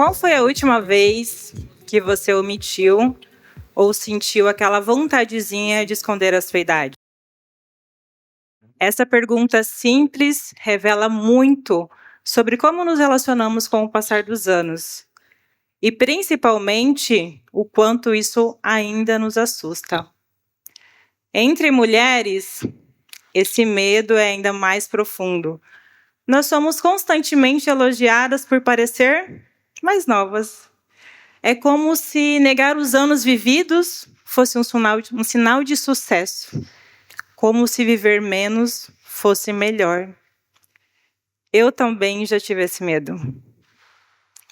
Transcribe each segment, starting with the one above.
Qual foi a última vez que você omitiu ou sentiu aquela vontadezinha de esconder a sua idade? Essa pergunta simples revela muito sobre como nos relacionamos com o passar dos anos e, principalmente, o quanto isso ainda nos assusta. Entre mulheres, esse medo é ainda mais profundo. Nós somos constantemente elogiadas por parecer mais novas. É como se negar os anos vividos fosse um sinal de sucesso. Como se viver menos fosse melhor. Eu também já tive esse medo.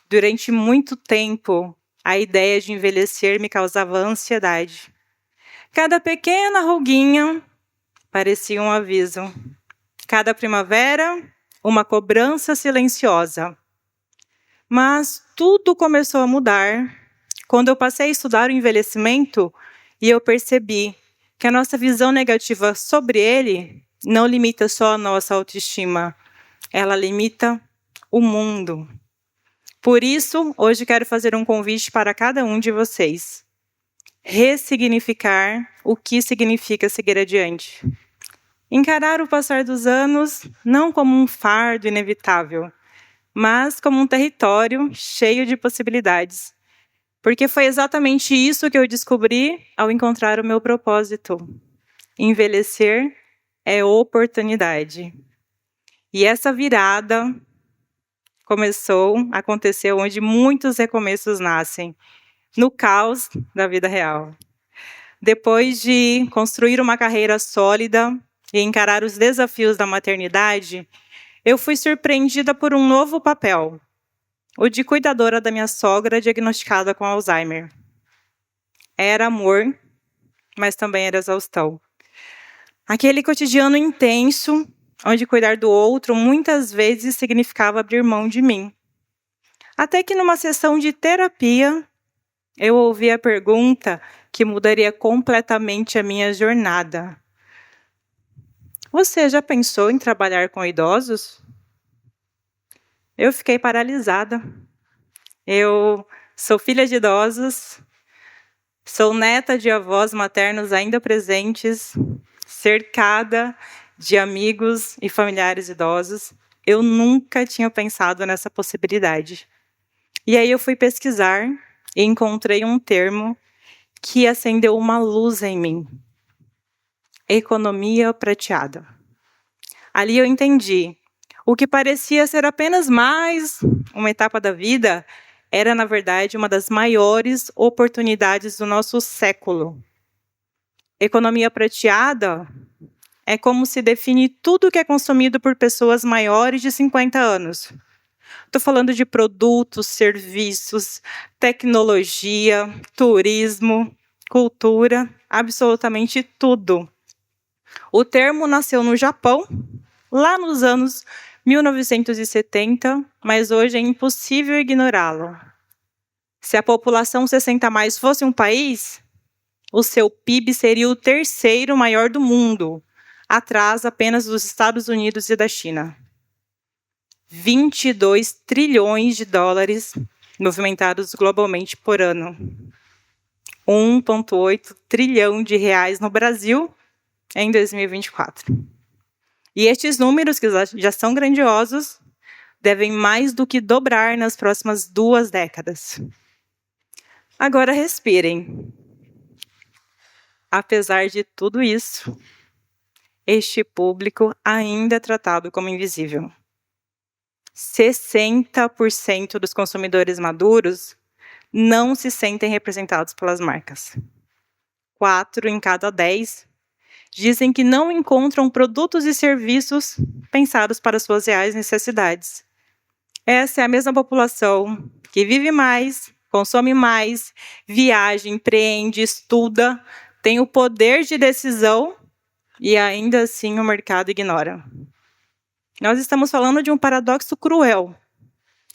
Durante muito tempo, a ideia de envelhecer me causava ansiedade. Cada pequena ruguinha parecia um aviso. Cada primavera, uma cobrança silenciosa. Mas tudo começou a mudar quando eu passei a estudar o envelhecimento e eu percebi que a nossa visão negativa sobre ele não limita só a nossa autoestima, ela limita o mundo. Por isso, hoje quero fazer um convite para cada um de vocês. Ressignificar o que significa seguir adiante. Encarar o passar dos anos não como um fardo inevitável, mas como um território cheio de possibilidades. Porque foi exatamente isso que eu descobri ao encontrar o meu propósito. Envelhecer é oportunidade. E essa virada aconteceu onde muitos recomeços nascem, no caos da vida real. Depois de construir uma carreira sólida e encarar os desafios da maternidade, eu fui surpreendida por um novo papel, o de cuidadora da minha sogra diagnosticada com Alzheimer. Era amor, mas também era exaustão. Aquele cotidiano intenso, onde cuidar do outro muitas vezes significava abrir mão de mim. Até que numa sessão de terapia, eu ouvi a pergunta que mudaria completamente a minha jornada. Você já pensou em trabalhar com idosos? Eu fiquei paralisada. Eu sou filha de idosos, sou neta de avós maternos ainda presentes, cercada de amigos e familiares idosos. Eu nunca tinha pensado nessa possibilidade. E aí eu fui pesquisar e encontrei um termo que acendeu uma luz em mim. Economia prateada. Ali eu entendi. O que parecia ser apenas mais uma etapa da vida era, na verdade, uma das maiores oportunidades do nosso século. Economia prateada é como se define tudo que é consumido por pessoas maiores de 50 anos. Estou falando de produtos, serviços, tecnologia, turismo, cultura, absolutamente tudo. O termo nasceu no Japão, lá nos anos 1970, mas hoje é impossível ignorá-lo. Se a população 60+ fosse um país, o seu PIB seria o terceiro maior do mundo, atrás apenas dos Estados Unidos e da China. 22 trilhões de dólares movimentados globalmente por ano. 1,8 trilhão de reais no Brasil em 2024. E estes números, que já são grandiosos, devem mais do que dobrar nas próximas 2 décadas. Agora respirem. Apesar de tudo isso, este público ainda é tratado como invisível. 60% dos consumidores maduros não se sentem representados pelas marcas. 4 em cada 10 dizem que não encontram produtos e serviços pensados para suas reais necessidades. Essa é a mesma população que vive mais, consome mais, viaja, empreende, estuda, tem o poder de decisão e ainda assim o mercado ignora. Nós estamos falando de um paradoxo cruel.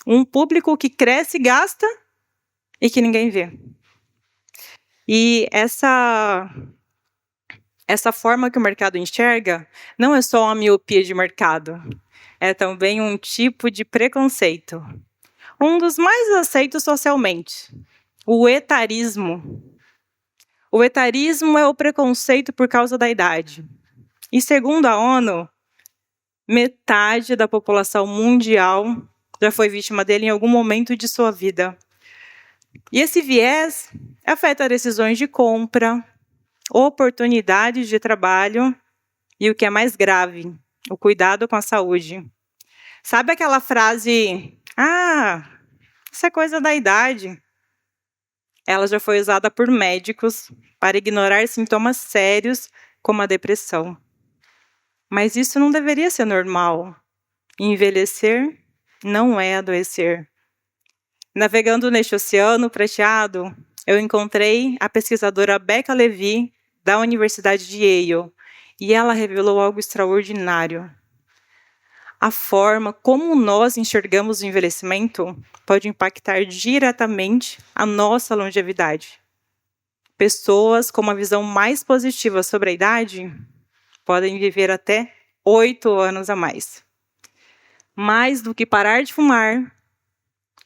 Um público que cresce e gasta e que ninguém vê. E essa forma que o mercado enxerga não é só uma miopia de mercado, é também um tipo de preconceito. Um dos mais aceitos socialmente, o etarismo. O etarismo é o preconceito por causa da idade. E segundo a ONU, metade da população mundial já foi vítima dele em algum momento de sua vida. E esse viés afeta decisões de compra, oportunidades de trabalho e o que é mais grave, o cuidado com a saúde. Sabe aquela frase, isso é coisa da idade? Ela já foi usada por médicos para ignorar sintomas sérios como a depressão. Mas isso não deveria ser normal. Envelhecer não é adoecer. Navegando neste oceano prateado, eu encontrei a pesquisadora Becca Levy, da Universidade de Yale, e ela revelou algo extraordinário. A forma como nós enxergamos o envelhecimento pode impactar diretamente a nossa longevidade. Pessoas com uma visão mais positiva sobre a idade podem viver até 8 anos a mais. Mais do que parar de fumar,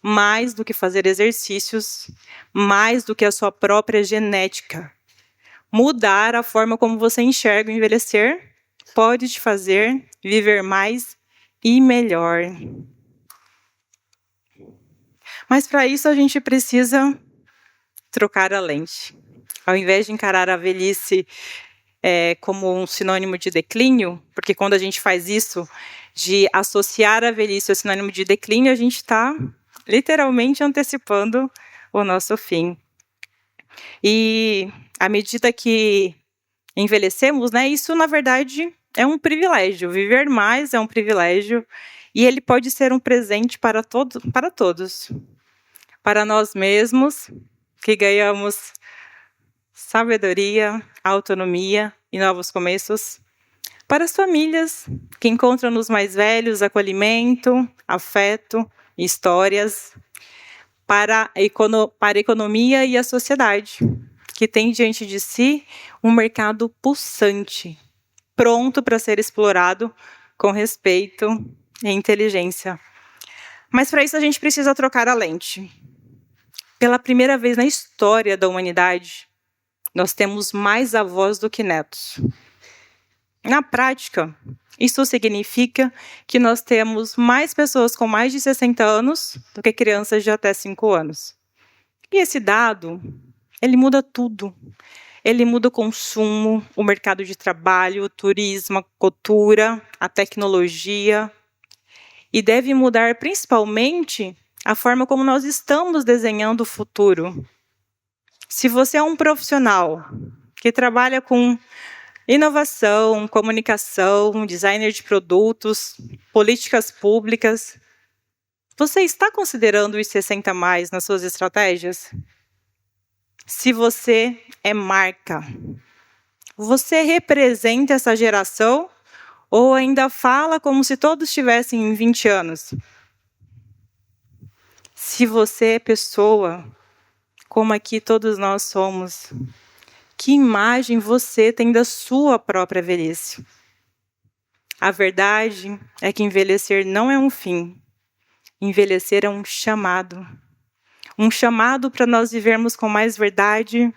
mais do que fazer exercícios, mais do que a sua própria genética. Mudar a forma como você enxerga o envelhecer pode te fazer viver mais e melhor. Mas para isso a gente precisa trocar a lente. Ao invés de encarar a velhice como um sinônimo de declínio, porque quando a gente faz isso, de associar a velhice ao sinônimo de declínio, a gente está literalmente antecipando o nosso fim. E à medida que envelhecemos, isso na verdade é um privilégio. Viver mais é um privilégio e ele pode ser um presente para todos. Para nós mesmos, que ganhamos sabedoria, autonomia e novos começos. Para as famílias, que encontram nos mais velhos acolhimento, afeto, histórias. Para a economia e a sociedade, que tem diante de si um mercado pulsante, pronto para ser explorado com respeito e inteligência. Mas para isso a gente precisa trocar a lente. Pela primeira vez na história da humanidade, nós temos mais avós do que netos. Na prática, isso significa que nós temos mais pessoas com mais de 60 anos do que crianças de até 5 anos. E esse dado, ele muda tudo. Ele muda o consumo, o mercado de trabalho, o turismo, a cultura, a tecnologia. E deve mudar principalmente a forma como nós estamos desenhando o futuro. Se você é um profissional que trabalha com inovação, comunicação, designer de produtos, políticas públicas, você está considerando os 60 mais nas suas estratégias? Se você é marca, você representa essa geração ou ainda fala como se todos tivessem em 20 anos? Se você é pessoa, como aqui todos nós somos, que imagem você tem da sua própria velhice? A verdade é que envelhecer não é um fim. Envelhecer é um chamado. Um chamado para nós vivermos com mais verdade,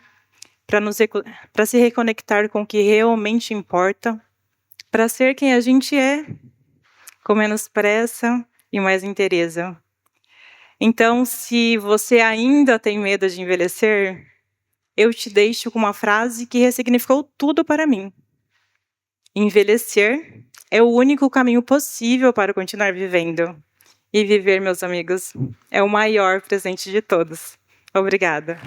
para se reconectar com o que realmente importa, para ser quem a gente é, com menos pressa e mais inteireza. Então, se você ainda tem medo de envelhecer, eu te deixo com uma frase que ressignificou tudo para mim. Envelhecer é o único caminho possível para continuar vivendo. E viver, meus amigos, é o maior presente de todos. Obrigada.